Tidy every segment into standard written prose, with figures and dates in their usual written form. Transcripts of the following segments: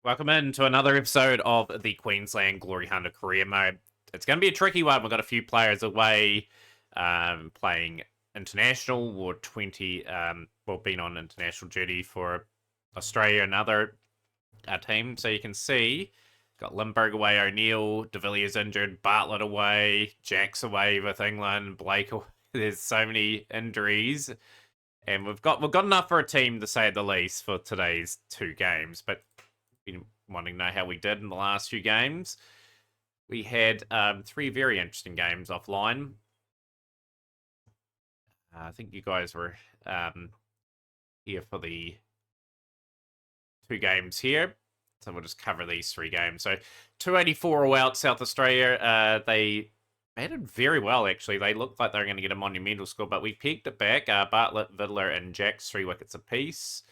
Welcome into another episode of the Queensland Glory Hunter career mode. It's going to be a tricky one. We've got a few players away playing international or 20, been on international duty for Australia and other team. So you can see, got Lindbergh away, O'Neill, De Villiers injured, Bartlett away, Jack's away with England, Blake away. There's so many injuries. And we've got enough for a team, to say the least, for today's two games. But been wanting to know how we did in the last few games. We had three very interesting games offline. I think you guys were here for the two games here. So we'll just cover these three games. So 284 all out South Australia. They batted very well, actually. They looked like they were going to get a monumental score, but we peaked it back. Bartlett, Vidler, and Jacks 3 wickets apiece.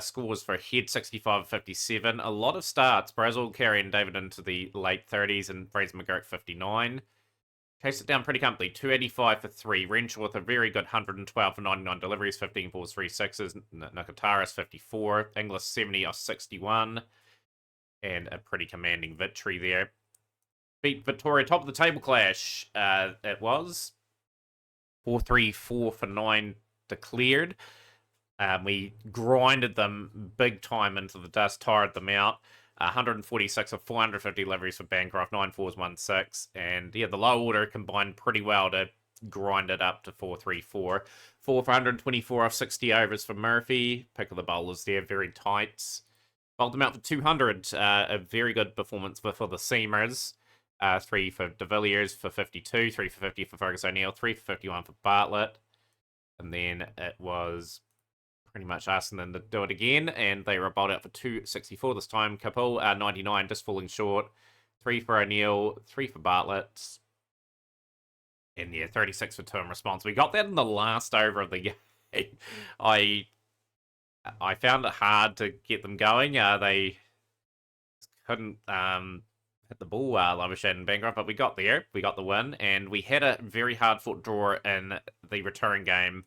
Scores for Head 65-57. A lot of starts. Brazil carrying David into the late 30s and Fraser McGurk 59. Chased it down pretty comfortably. 285 for 3. Renshaw with a very good 112 for 99 deliveries. 15 balls, 3 sixes. Nakataris 54. Inglis 70 off 61. And a pretty commanding victory there. Beat Victoria, top of the table clash. It was 4-3-4 for 9 declared. We grinded them big time into the dust, tired them out. 146 of 450 deliveries for Bancroft, 9 fours, 1 6. And yeah, the low order combined pretty well to grind it up to 4-3-4. 4 for 124 off 60 overs for Murphy. Pick of the bowlers there, very tight. Bowled them out for 200. A very good performance for the seamers. 3 for De Villiers for 52, 3 for 50 for Fergus O'Neill, 3 for 51 for Bartlett. And then it was pretty much asking them to do it again, and they were bowled out for 264 this time. Kapil, 99, just falling short. 3 for O'Neill, 3 for Bartlett. And yeah, 36 for 2 in response. We got that in the last over of the game. I found it hard to get them going. They couldn't hit the ball, Labuschagne and Bancroft, but we got there. We got the win, and we had a very hard-fought draw in the return game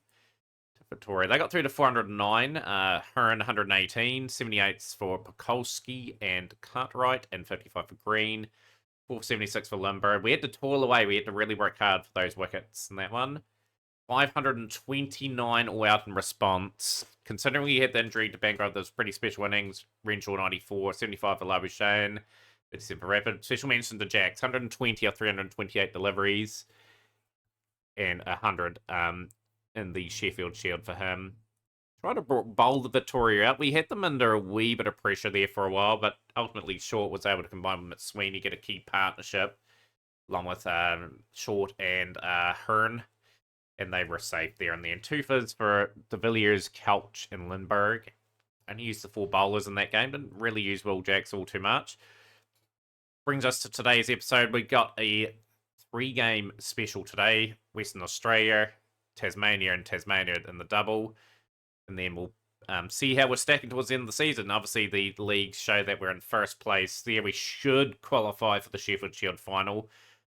to Victoria. They got through to 409, Hearn 118, 78s for Pokolsky and Cartwright, and 55 for Green, 476 for Limber. We had to toil away. We had to really work hard for those wickets in that one. 529 all out in response. Considering we had the injury to Bancroft, those pretty special innings. Renshaw 94, 75 for Labuschagne, 57 for Rapid. Special mention to Jacks, 120 or 328 deliveries, and 100 in the Sheffield Shield for him. Tried to bowl the Victoria out. We had them under a wee bit of pressure there for a while, but ultimately Short was able to combine with Sweeney, get a key partnership, along with Short and Hearn, and they were safe there in the end. 2 fizz for De Villiers, Couch, and Lindbergh. Only used the 4 bowlers in that game. Didn't really use Will Jacks all too much. Brings us to today's episode. We got a 3-game special today. Western Australia, Tasmania, and Tasmania in the double. And then we'll see how we're stacking towards the end of the season. Obviously, the leagues show that we're in first place there. We should qualify for the Sheffield Shield final.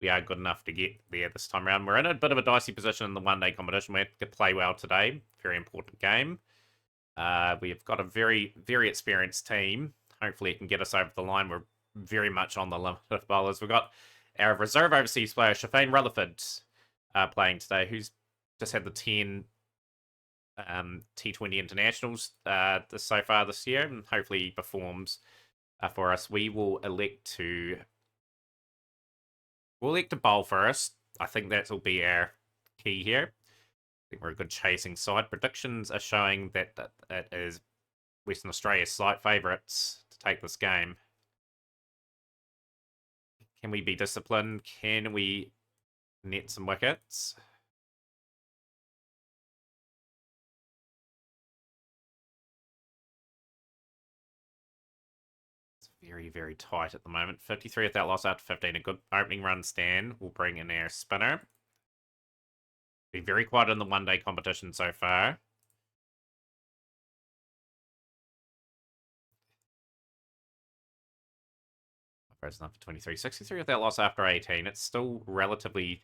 We are good enough to get there this time around. We're in a bit of a dicey position in the one-day competition. We have to play well today. Very important game. We've got a very, very experienced team. Hopefully it can get us over the line. We're very much on the limit of bowlers. We've got our reserve overseas player, Shafane Rutherford, playing today, who's just had the 10 T20 internationals so far this year, and hopefully he performs for us. We'll elect to bowl first. I think that'll be our key here. I think we're a good chasing side. Predictions are showing that it is Western Australia's slight favourites to take this game. Can we be disciplined? Can we net some wickets? It's very, very tight at the moment. 53 without loss after 15. A good opening run stand will bring in our spinner. Been very quiet in the one-day competition so far. First enough for 23. 63 without loss after 18. It's still relatively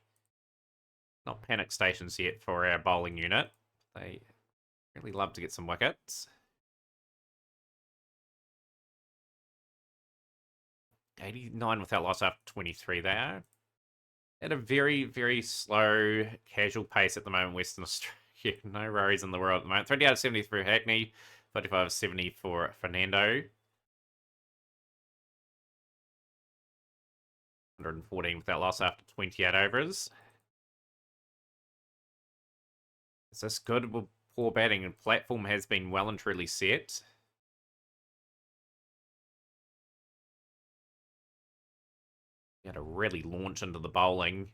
not panic stations yet for our bowling unit. They really love to get some wickets. 89 without loss after 23 there. At a very, very slow, casual pace at the moment, Western Australia. No worries in the world at the moment. 30 out of 70 for Hackney, 35 out of 70 for Fernando. 114 without loss after 28 overs. Is this good or poor batting? And platform has been well and truly set. Got to really launch into the bowling.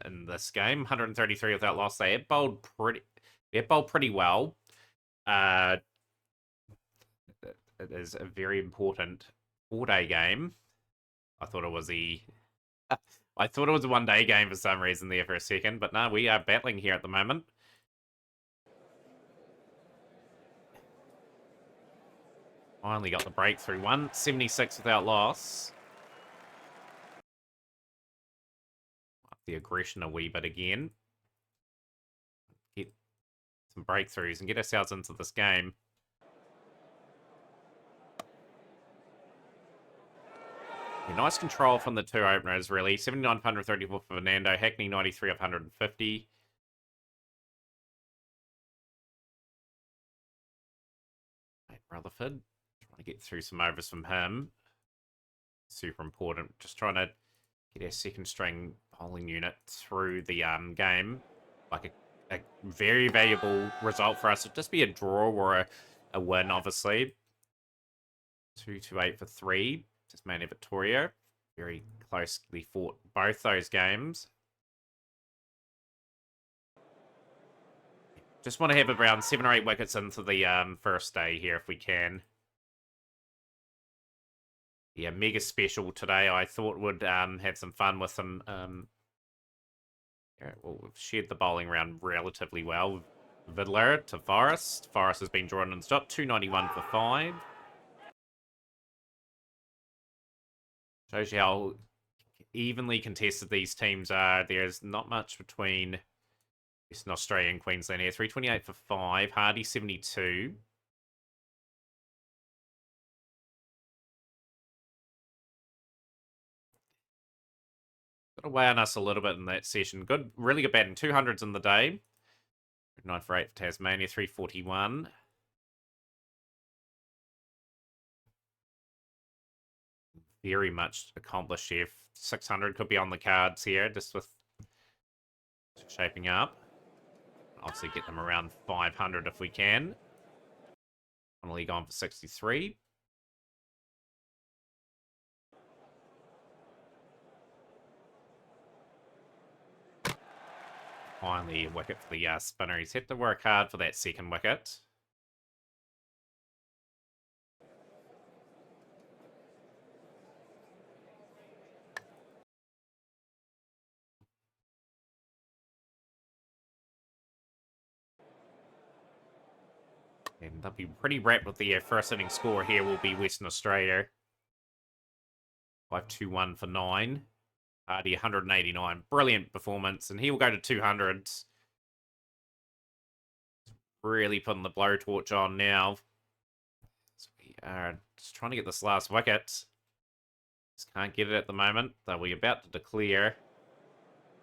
In this game, 133 without loss. They have bowled pretty well. It is a very important 4-day game. I thought it was a one-day game for some reason there for a second, but no, we are battling here at the moment. Finally got the breakthrough. 176 without loss. Up the aggression a wee bit again. Get some breakthroughs and get ourselves into this game. Yeah, nice control from the two openers, really. 79 of 134 for Fernando. Hackney, 93 of 150. Rutherford. Trying to get through some overs from him. Super important. Just trying to get our second string bowling unit through the game. Like a very valuable result for us. It'd just be a draw or a win, obviously. 2-8 for 3. Tasmania Victoria. Very closely fought both those games. Just want to have around 7 or 8 wickets into the first day here if we can. Yeah, mega special today. I thought would have some fun with some. Yeah, well, we've shared the bowling round relatively well. Vidler to Forrest. Forrest has been drawn and stopped. 291 for 5. Shows you how evenly contested these teams are. There's not much between Western Australia and Queensland here. 328 for 5. Hardy 72. Got away on us a little bit in that session. Good, really good batting. 200s in the day. 9 for 8 for Tasmania. 341. Very much accomplished here. 600 could be on the cards here, just with shaping up. Obviously get them around 500 if we can. Finally gone for 63. Finally a wicket for the spinner. He's had to work hard for that second wicket. And they'll be pretty wrapped with the first inning score here will be Western Australia. 5-2-1 for 9. Hardy 189. Brilliant performance. And he will go to 200s. Really putting the blowtorch on now. So we are just trying to get this last wicket. Just can't get it at the moment. Though we're about to declare.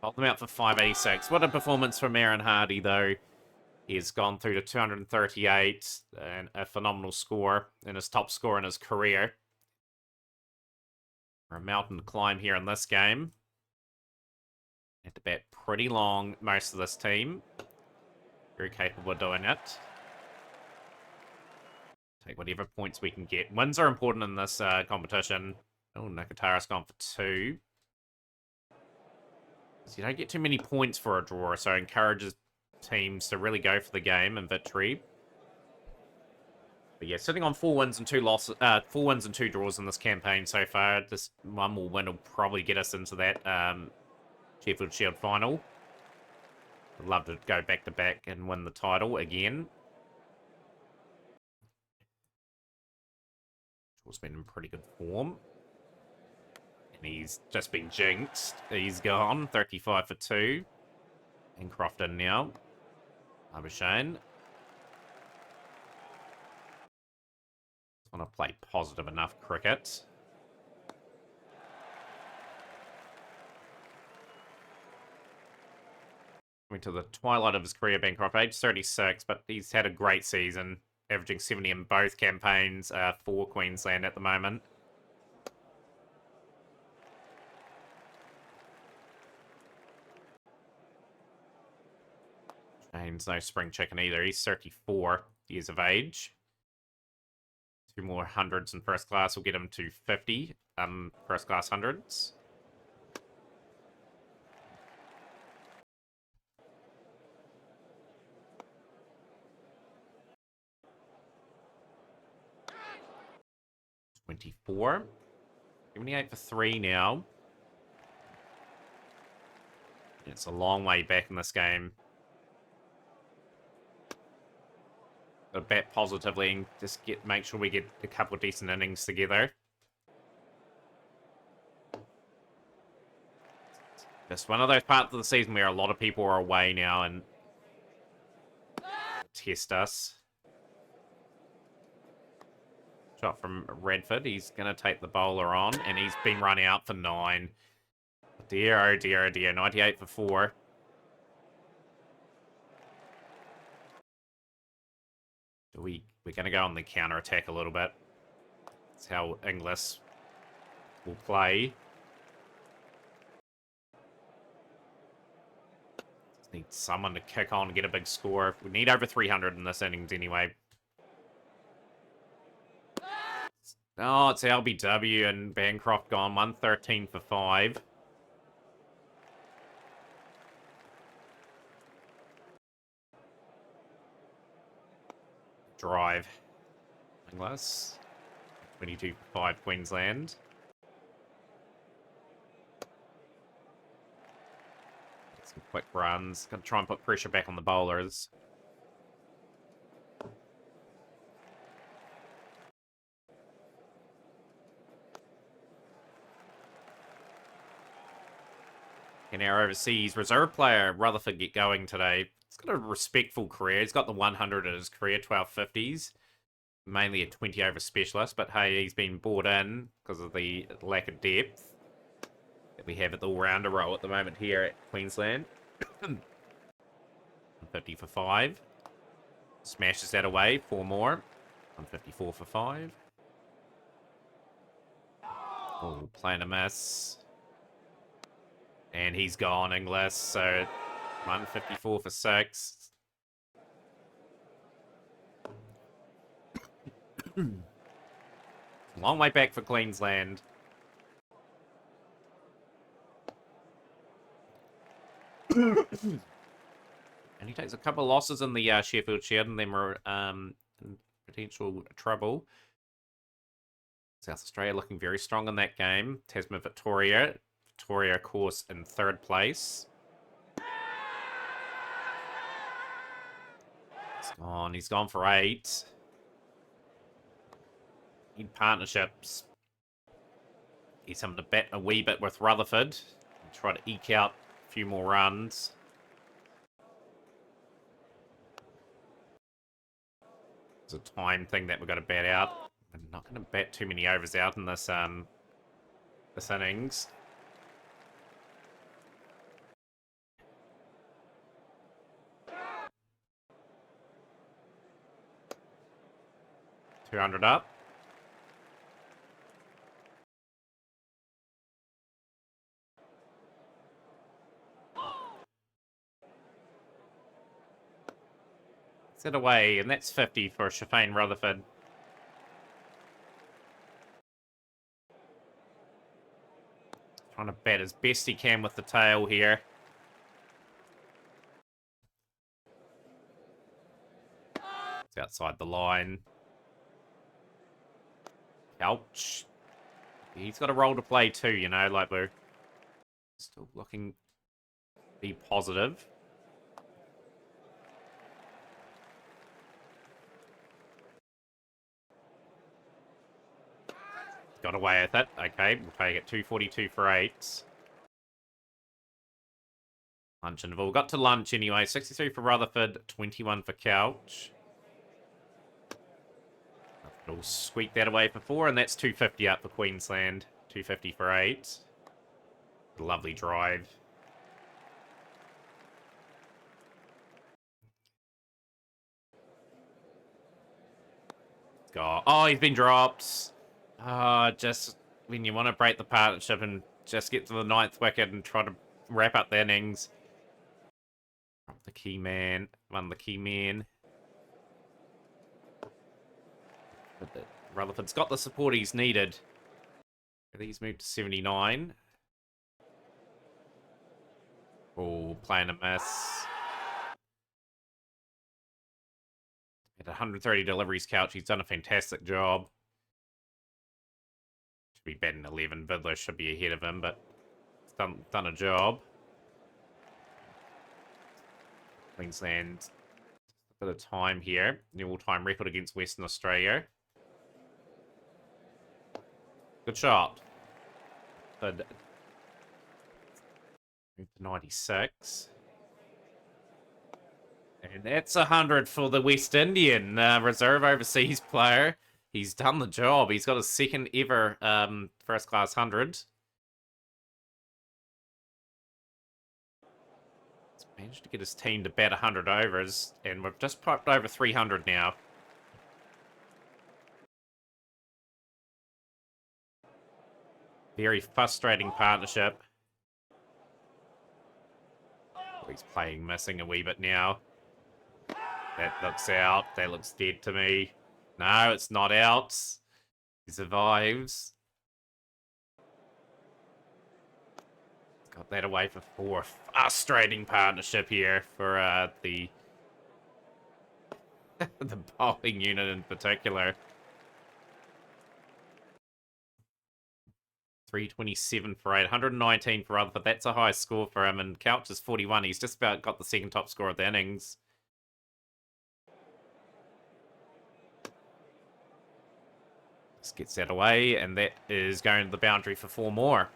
Hold them out for 586. What a performance from Aaron Hardy, though. He's gone through to 238 and a phenomenal score and his top score in his career. We're a mountain to climb here in this game. Had to bat pretty long, most of this team. Very capable of doing it. Take whatever points we can get. Wins are important in this competition. Oh, Nakatara's gone for 2. So you don't get too many points for a draw, so it encourages teams to really go for the game and victory. But yeah, sitting on 4 wins and 2 losses, 4 wins and 2 draws in this campaign so far. This one more win will probably get us into that Sheffield Shield final. I'd love to go back to back and win the title again. Shaw's been in pretty good form. And he's just been jinxed. He's gone. 35 for 2. And Crofton now. Labuschagne. Want to play positive enough cricket. Coming to the twilight of his career, Bancroft, age 36, but he's had a great season, averaging 70 in both campaigns for Queensland at the moment. James, no spring chicken either. He's 34 years of age. 2 more hundreds in first class will get him to 50 first class hundreds. $24. 78 for 3 now. It's a long way back in this game. Got to bat positively and just make sure we get a couple of decent innings together. Just one of those parts of the season where a lot of people are away now and test us. Shot from Rutherford. He's going to take the bowler on, and he's been run out for 9. Dear, oh dear, oh dear. 98 for 4. We're going to go on the counter-attack a little bit. That's how Inglis will play. Just need someone to kick on and get a big score. We need over 300 in this innings anyway. Oh, it's LBW and Bancroft gone. 113 for 5. Drive. Inglis. 22 for 5 Queensland. Get some quick runs. Gonna try and put pressure back on the bowlers. And our overseas reserve player, Rutherford, get going today. He's got a respectful career. He's got the 100 in his career, 1250s. Mainly a 20-over specialist, but hey, he's been brought in because of the lack of depth that we have at the all-rounder role at the moment here at Queensland. 50 for 5. Smashes that away. 4 more. 154 for 5. Oh, playing a miss. And he's gone, Inglis, so 154 for 6. Long way back for Queensland. And he takes a couple of losses in the Sheffield Shield, and then we're in potential trouble. South Australia looking very strong in that game. Tasman Victoria. Victoria, of course, in 3rd place. He's gone for 8. Need partnerships. Need someone to bat a wee bit with Rutherford. And try to eke out a few more runs. It's a time thing that we've got to bat out. We're not going to bat too many overs out in this innings. $200 up. Set away, and that's 50 for Shafane Rutherford. Trying to bat as best he can with the tail here. It's outside the line. Ouch. He's got a role to play too, you know, like we're still looking to be positive. Got away with it. Okay, we'll take it 242 for 8. Lunch interval. Got to lunch anyway. 63 for Rutherford, 21 for Couch. It'll squeak that away for 4, and that's 250 up for Queensland. 250 for 8. Lovely drive. Oh, he's been dropped. Just when you want to break the partnership and just get to the 9th wicket and try to wrap up the innings. The key man. One of the key men. Rutherford's got the support he's needed. He's moved to 79. Oh, playing a miss. At 130 deliveries couch, he's done a fantastic job. Should be batting 11. Vidler should be ahead of him, but he's done a job. Queensland, a bit of time here. The all-time record against Western Australia. Good shot. But move to 96. And that's 100 for the West Indian reserve overseas player. He's done the job. He's got his second ever first class 100. He's managed to get his team to bat 100 overs, and we've just popped over 300 now. Very frustrating partnership. He's playing missing a wee bit now. That looks out. That looks dead to me. No, it's not out. He survives. Got that away for 4. Frustrating partnership here for the the bowling unit in particular. 327 for 8, 119 for Rutherford. That's a high score for him, and Couch is 41. He's just about got the second top score of the innings. Just gets that away, and that is going to the boundary for 4 more.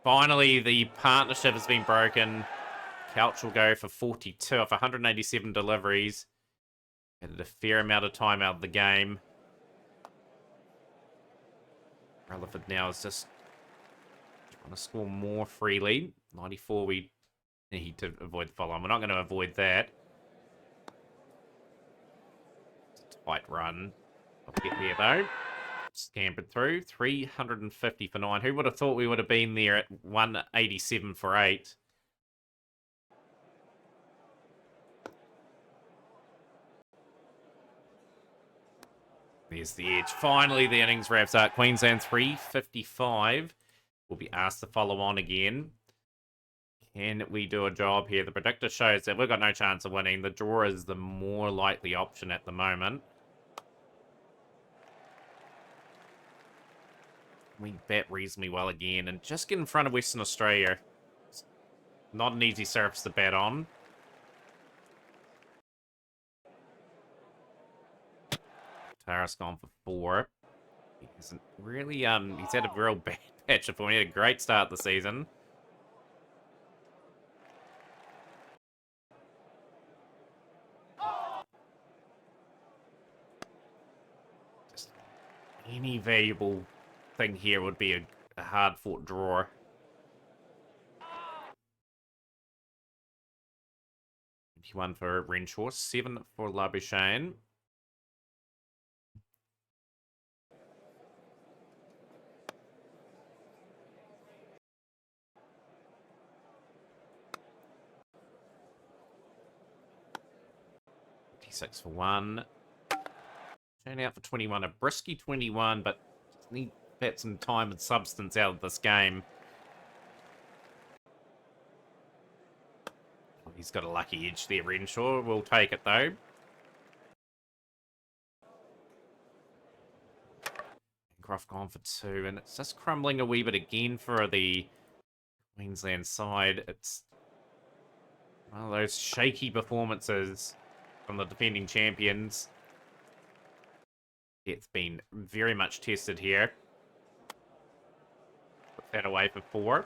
Finally, the partnership has been broken. Couch will go for 42 off 187 deliveries. Added a fair amount of time out of the game. Rutherford now is just trying to score more freely. 94, we need to avoid the follow-on. We're not going to avoid that. It's a tight run. I'll get there, though. Scampered through. 350 for 9. Who would have thought we would have been there at 187 for 8? There's the edge. Finally, the innings wraps up. Queensland 355. Will be asked to follow on again. Can we do a job here? The predictor shows that we've got no chance of winning. The draw is the more likely option at the moment. We bat reasonably well again and just get in front of Western Australia. It's not an easy surface to bat on. Tara's gone for 4. He hasn't really, he's had a real bad patch of form. He had a great start the season. Just any valuable thing here would be a hard-fought draw. One for Renshaw, 7 for Labuschagne. Six for 1. Turn out for 21. A brisky 21, but need to get some time and substance out of this game. He's got a lucky edge there, Renshaw. We'll take it, though. Croft gone for 2, and it's just crumbling a wee bit again for the Queensland side. It's one of those shaky performances from the defending champions. It's been very much tested here. Put that away for 4.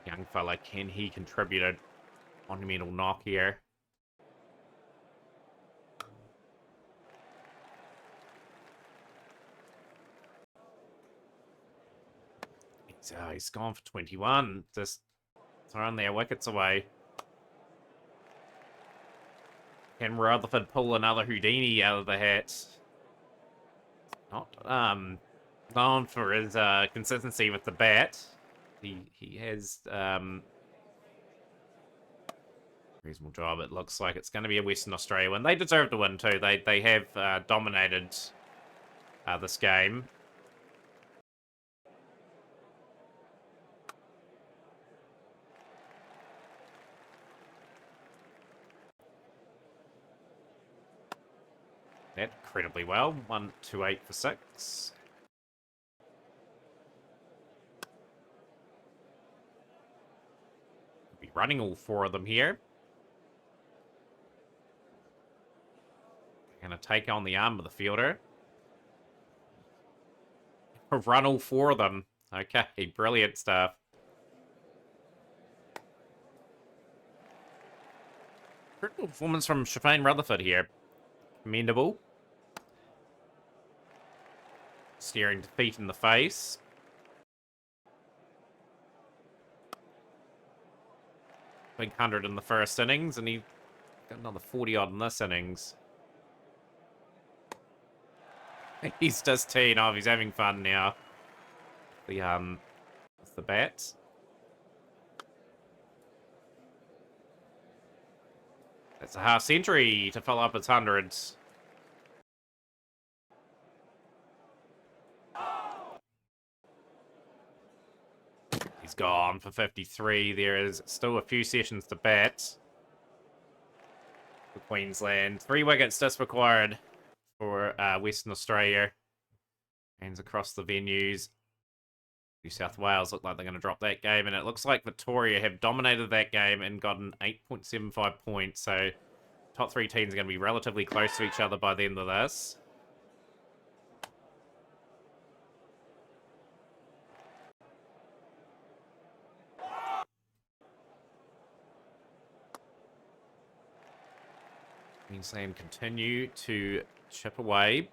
Young fella, can he contribute a monumental knock here? He's gone for 21. Just throwing their wickets away. Can Rutherford pull another Houdini out of the hat? Not known for his consistency with the bat. He has reasonable job. It looks like it's going to be a Western Australia win. They deserve to win too. They have dominated this game. That incredibly well. 128 for 6. Be running all 4 of them here. Gonna take on the arm of the fielder. Run all 4 of them. Okay, brilliant stuff. Critical performance from Shafane Rutherford here. Commendable. Staring defeat in the face. Big 100 in the first innings, and he got another 40-odd in this innings. He's just teeing off. He's having fun now. What's the bat? That's a half century to follow up its hundreds. He's gone for 53. There is still a few sessions to bat for Queensland. 3 wickets just required for Western Australia. Hands across the venues. New South Wales look like they're going to drop that game, and it looks like Victoria have dominated that game and gotten 8.75 points. So top 3 teams are going to be relatively close to each other by the end of this. Queensland continue to chip away.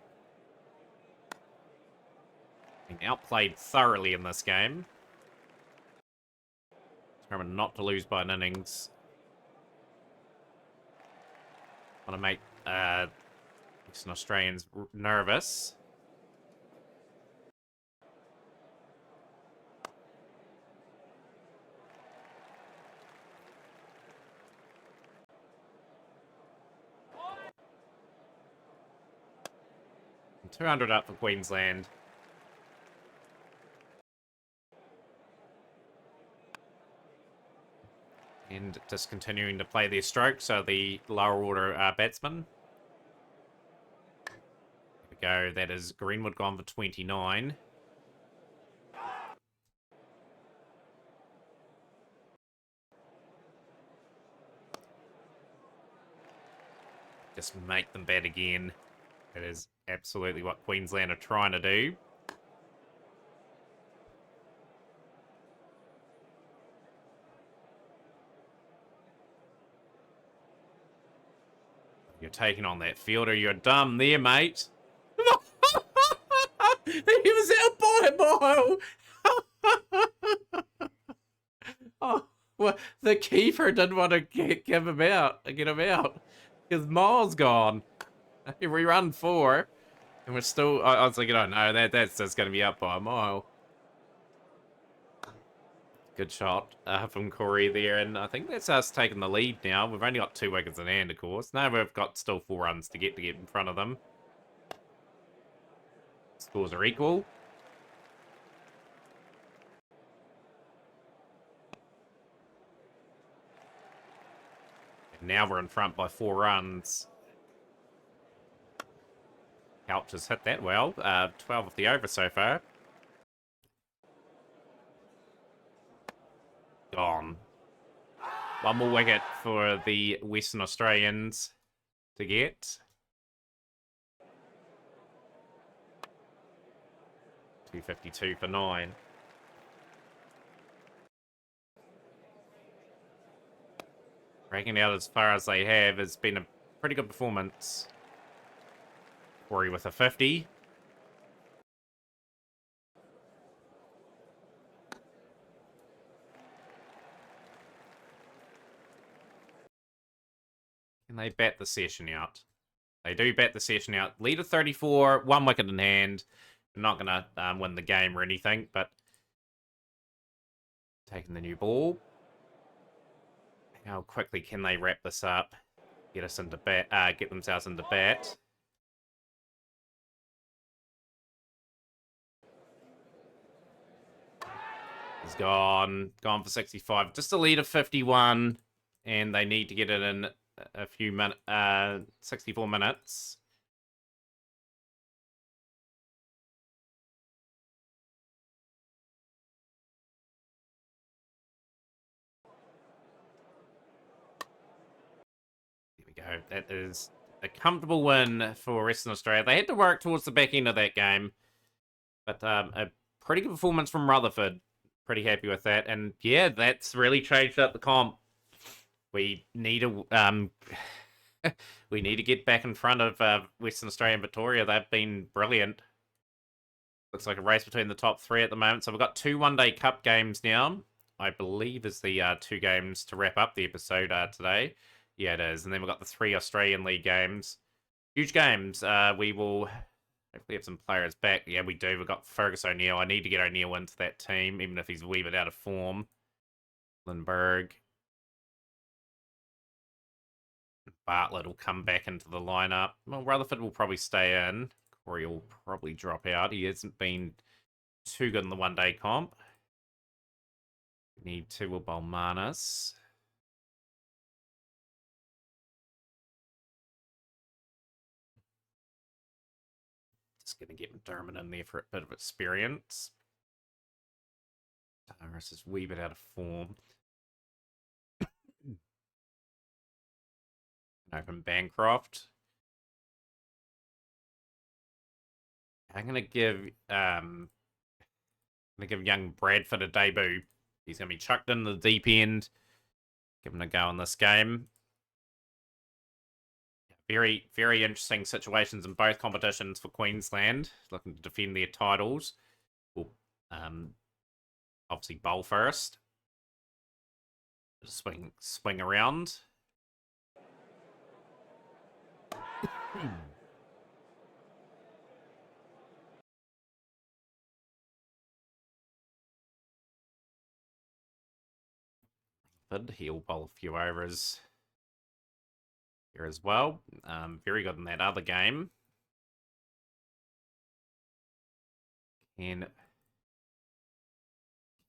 Being outplayed thoroughly in this game. Determined not to lose by an innings. Want to make Western Australians nervous. And 200 up for Queensland. And just continuing to play their strokes, so the lower order batsmen. Here we go. That is Greenwood gone for 29. Just make them bat again. That is absolutely what Queensland are trying to do. You're taking on that fielder. You're dumb there, mate. He was out by a mile. Oh, well, the keeper didn't want to get him out. Because Miles gone. We run 4. And we're still... I was like, oh no, that's just going to be up by a mile. Good shot from Corey there, and I think that's us taking the lead now. We've only got 2 wickets in hand, of course. Now we've got still 4 runs to get in front of them. Scores are equal. And now we're in front by 4 runs. Couch has hit that well. 12 of the over so far. Gone. 1 more wicket for the Western Australians to get. 252 for 9. Breaking out as far as they have has been a pretty good performance. Corey with a 50. Can they bat the session out? They do bat the session out. Lead of 34, 1 wicket in hand. Not going to win the game or anything, but taking the new ball. How quickly can they wrap this up? Get us into bat. Get themselves into bat. He's gone for 65. Just a lead of 51, and they need to get it in a few minutes. 64 minutes. Go. That is a comfortable win for Western Australia. They had to work towards the back end of that game, but a pretty good performance from Rutherford. Pretty happy with that, and yeah, that's really changed up the comp. We need to we need to get back in front of Western Australia and Victoria. They've been brilliant. Looks like a race between the top 3 at the moment. So we've got 2 one-day cup games now. I believe is the 2 games to wrap up the episode today. Yeah, it is. And then we've got the 3 Australian League games. Huge games. We will hopefully have some players back. Yeah, we do. We've got Fergus O'Neill. I need to get O'Neill into that team, even if he's a wee bit out of form. Lindbergh. Bartlett will come back into the lineup. Well, Rutherford will probably stay in. Corey will probably drop out. He hasn't been too good in the one-day comp. We need 2 with Balmanis. Just going to get McDermott in there for a bit of experience. Tyrus is a wee bit out of form. Open Bancroft. I'm going to give young Bradford a debut. He's going to be chucked in the deep end. Give him a go in this game. Very, very interesting situations in both competitions for Queensland, looking to defend their titles. We'll obviously bowl first. Swing around. He'll bowl a few overs here as well. Very good in that other game. Can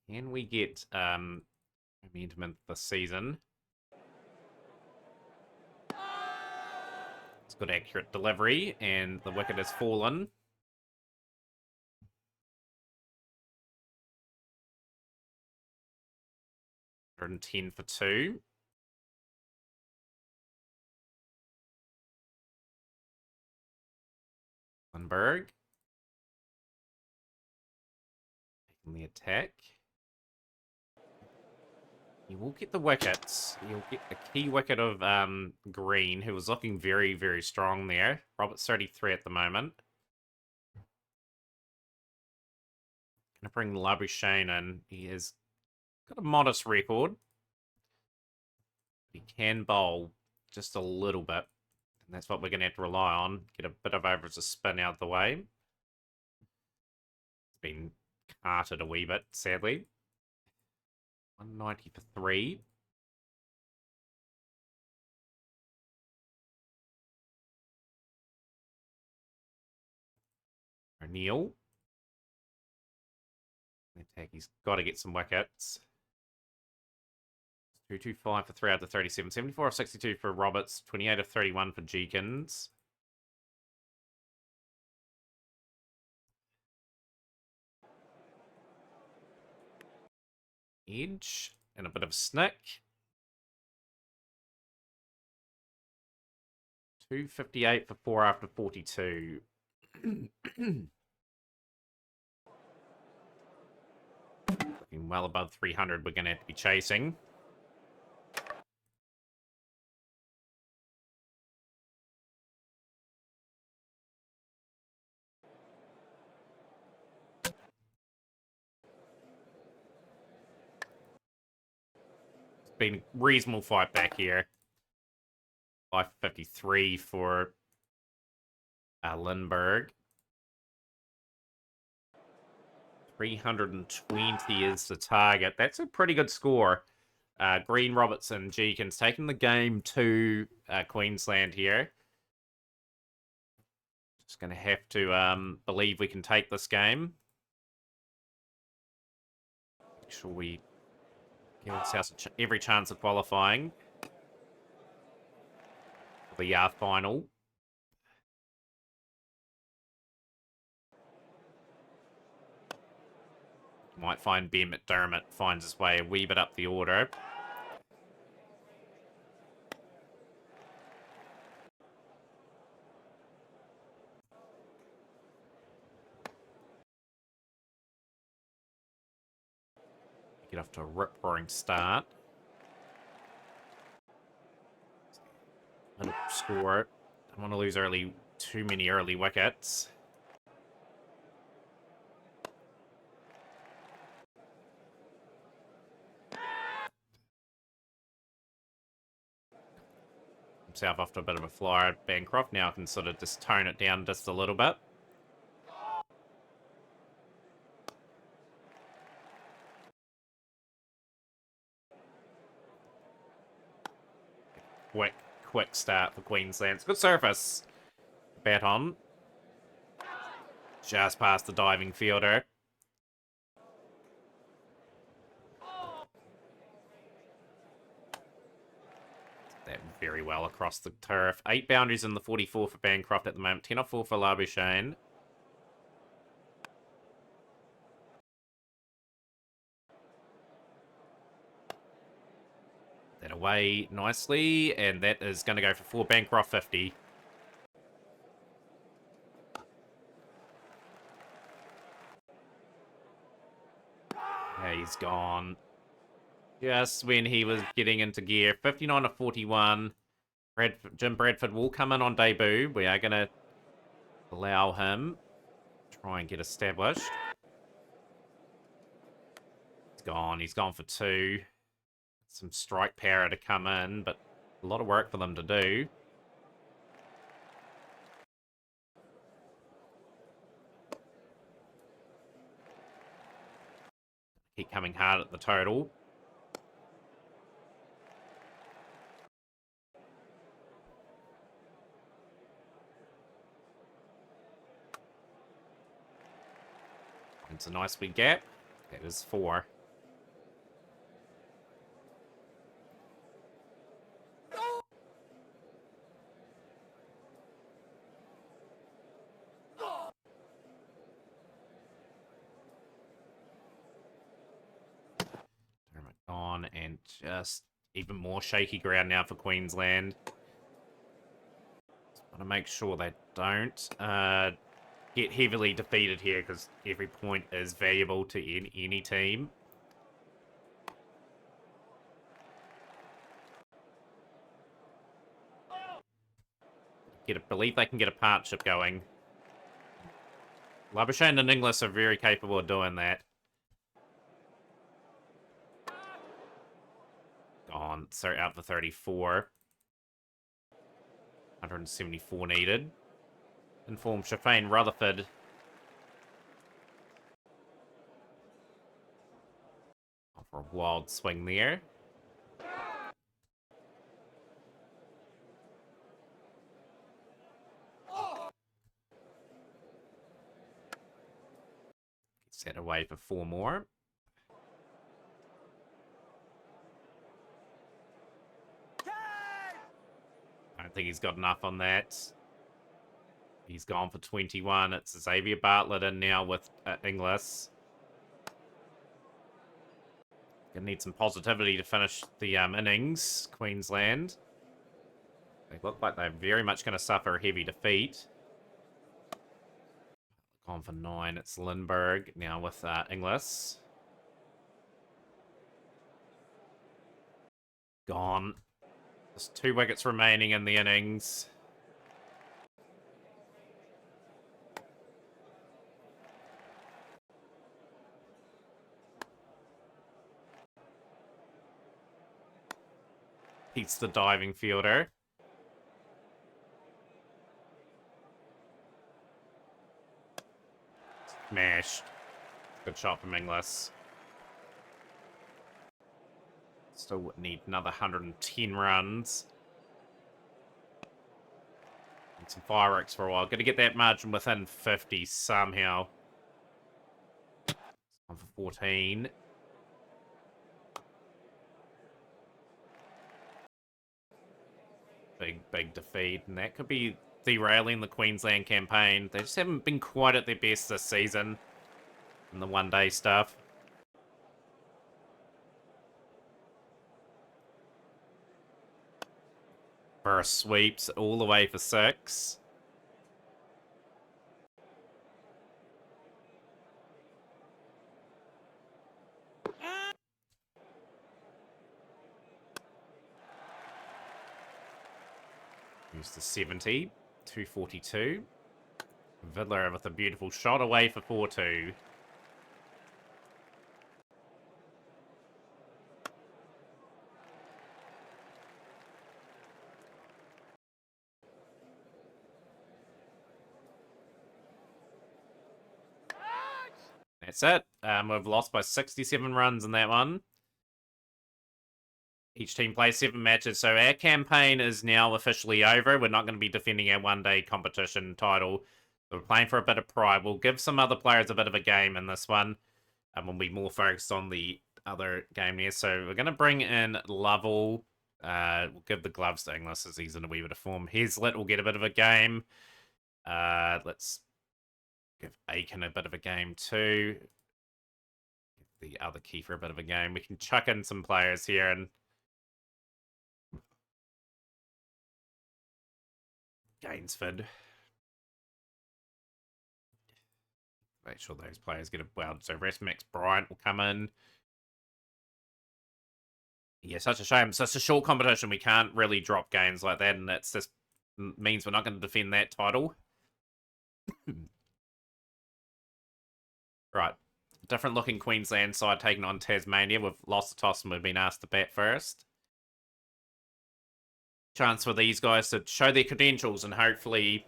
we get momentum into the season? It's good accurate delivery, and the wicket has fallen. And 10 for 2. Lindbergh. Taking the attack. He will get the wickets. He'll get a key wicket of Green, who was looking very, very strong there. Robert's 33 at the moment. Going to bring Labuschagne in. He has got a modest record. He can bowl just a little bit. And that's what we're going to have to rely on. Get a bit of overs to spin out the way. It's been carted a wee bit, sadly. 190 for 3. O'Neill. Attack, he's got to get some wickets. 225 for 3 out of 37. 74 of 62 for Roberts. 28 of 31 for Jeekins. Edge and a bit of snick. 258 for 4 after 42. Looking well above 300, we're going to have to be chasing. been a reasonable fight back here. 553 for Lindbergh. 320 is the target. That's a pretty good score. Green, Robertson, Jeekins taking the game to Queensland here. Just going to have to believe we can take this game. Make sure we give ourselves every chance of qualifying for the final. Might find Ben McDermott finds his way a wee bit up the order. Get off to a rip-roaring start. Middle score. Don't want to lose too many early wickets. Himself off to a bit of a flyer. Bancroft now can sort of just tone it down just a little bit. Quick start for Queensland. It's good surface. Bat on. Just past the diving fielder. That very well across the turf. 8 boundaries in the 44 for Bancroft at the moment. 10 off 4 for Labuschagne. That away nicely, and that is going to go for 4. Bancroft 50. Yeah, he's gone. Just when he was getting into gear. 59 to 41. Jim Bradford will come in on debut. We are going to allow him to try and get established. He's gone. He's gone for 2. Some strike power to come in, but a lot of work for them to do. Keep coming hard at the total. It's a nice big gap. That is 4. On and just even more shaky ground now for Queensland. Just want to make sure they don't get heavily defeated here, because every point is valuable to any team. Believe they can get a partnership going. Labuschagne and Inglis are very capable of doing that. Gone. So out for 34. 174 needed. Inform Shafane Rutherford. For a wild swing there. Set away for 4 more. I don't think he's got enough on that. He's gone for 21. It's Xavier Bartlett in now with Inglis. Gonna need some positivity to finish the innings, Queensland. They look like they're very much going to suffer a heavy defeat. Gone for 9. It's Lindbergh now with Inglis. Gone. There's 2 wickets remaining in the innings. Beats the diving fielder. Smashed. Good shot from Inglis. Still need another 110 runs. And some fireworks for a while. Got to get that margin within 50 somehow. On for 14. Big defeat. And that could be derailing the Queensland campaign. They just haven't been quite at their best this season in the one-day stuff. Burst sweeps all the way for 6. Use the 70. 242. Vidler with a beautiful shot away for 4-2. That's it. We've lost by 67 runs in that one. Each team plays 7 matches, so our campaign is now officially over. We're not going to be defending our one-day competition title. So we're playing for a bit of pride. We'll give some other players a bit of a game in this one. And we'll be more focused on the other game there. So we're going to bring in Lovell. We'll give the gloves to Inglis as he's in a wee bit of form. Heslett will get a bit of a game. Let's give Aiken a bit of a game too. Give the other Kiefer a bit of a game. We can chuck in some players here and Gainsford. Make sure those players get a well. So rest Max Bryant will come in. Yeah, such a shame. Such a short competition. We can't really drop games like that, and that's just means we're not going to defend that title. Right. Different looking Queensland side taking on Tasmania. We've lost the toss and we've been asked to bat first. Chance for these guys to show their credentials and hopefully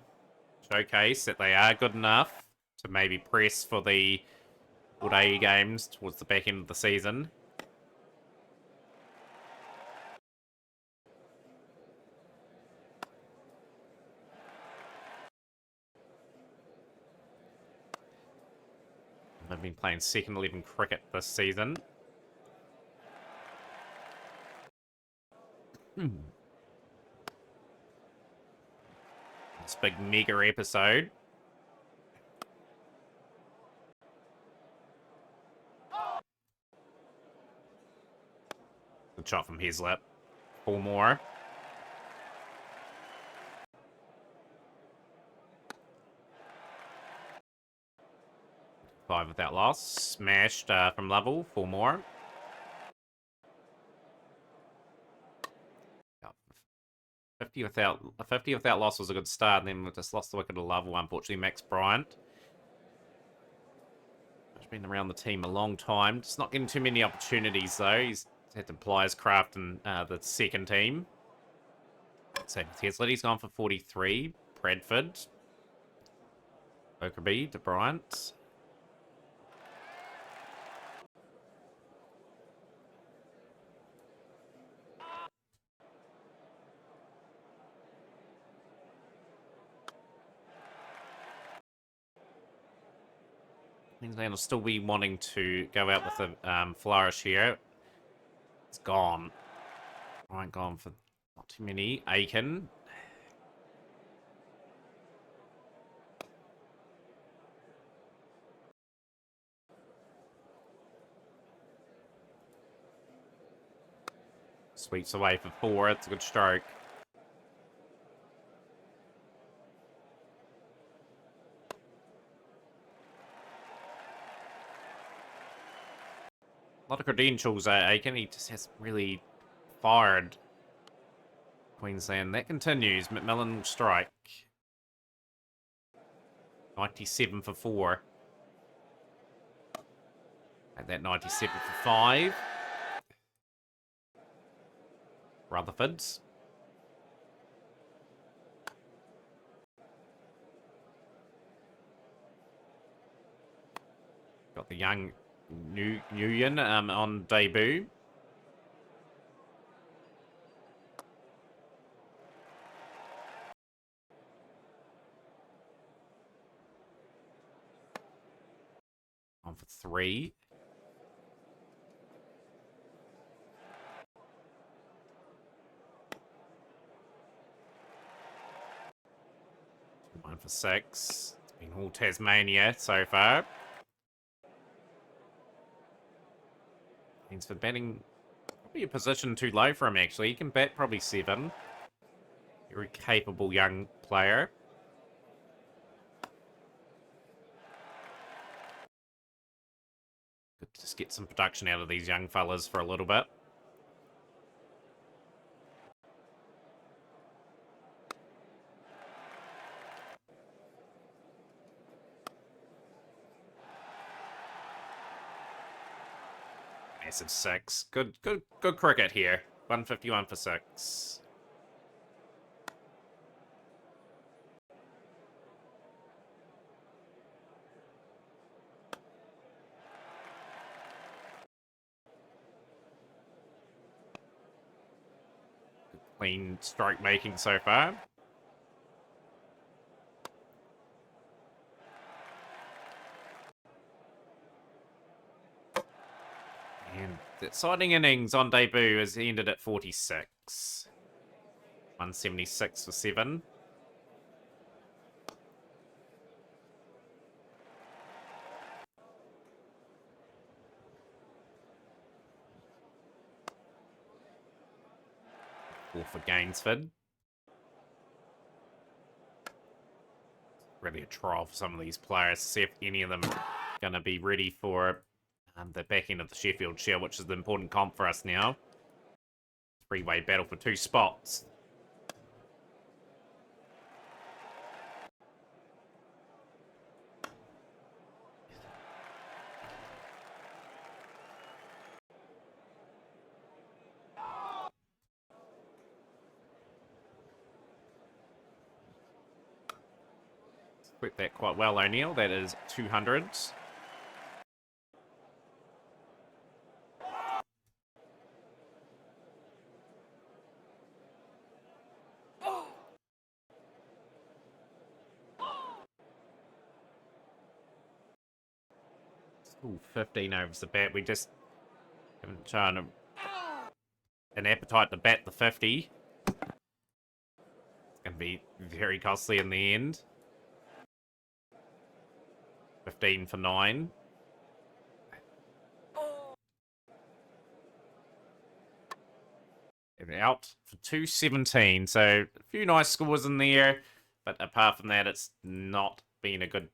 showcase that they are good enough to maybe press for the all-day games towards the back end of the season. They've been playing second 11 cricket this season. This big mega episode. Good shot from Heslett. 4 more. Five without loss. Smashed from Lovell. 4 more. 50 without loss was a good start, and then we just lost the wicket to Lovell, unfortunately. Max Bryant. He's been around the team a long time. Just not getting too many opportunities, though. He's had to apply his craft in the second team. Same with Heslett. He's gone for 43. Bradford. Okerby to Bryant. Queensland will still be wanting to go out with a flourish here. It's gone. Right, gone for not too many. Aiken. Sweeps away for 4. It's a good stroke. A lot of credentials, Aiken. He just hasn't really fired Queensland. That continues. McMillan will strike. 97 for 4. And that 97 for 5. Rutherfords. Got the young Nguyen on debut. On for 3. One for 6. It's been all Tasmania so far. Thanks for batting. Probably a position too low for him, actually. He can bat probably 7. Very capable young player. Could just get some production out of these young fellas for a little bit. Massive 6. Good cricket here. 151 for 6. Clean stroke making so far. And the exciting innings on debut has ended at 46. 176 for 7. For Gainsford. Really a trial for some of these players to see if any of them are going to be ready for the back end of the Sheffield Shield, which is the important comp for us now. 3-way battle for 2 spots. Quit that quite well, O'Neill. That is 200s. Ooh, 15 overs the bat. We just haven't shown an appetite to bat the 50. It's going to be very costly in the end. 15 for 9. And out for 217. So a few nice scores in there. But apart from that, it's not been a good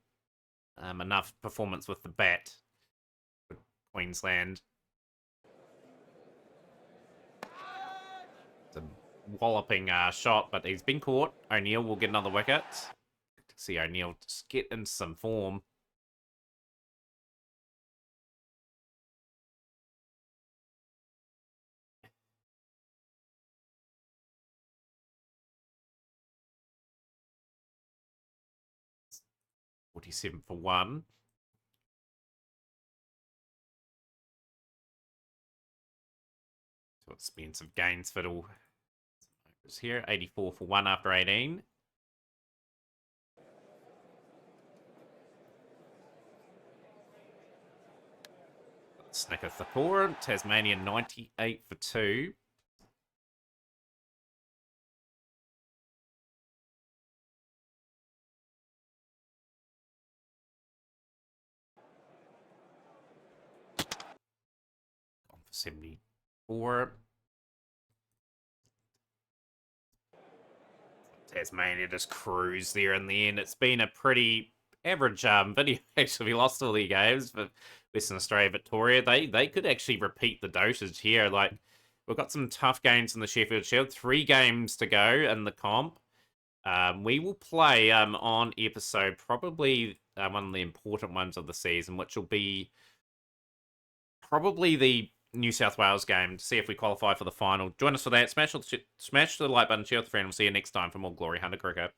enough performance with the bat for Queensland. It's a walloping shot, but he's been caught. O'Neill will get another wicket. Good to see O'Neill just get into some form. $47 for 1. So expensive gains fiddle here. 84 for 1 after 18. Snicker Thapora, Tasmania 98 for 2. On for 74. Tasmania just cruised there in the end. It's been a pretty average video. Actually, we lost all the games, but Western Australia, Victoria, they could actually repeat the dosage here. Like, we've got some tough games in the Sheffield Shield. 3 games to go in the comp. We will play on episode probably one of the important ones of the season, which will be probably the New South Wales game to see if we qualify for the final. Join us for that. Smash the like button, share with a friend. We'll see you next time for more Glory Hunter Cricket.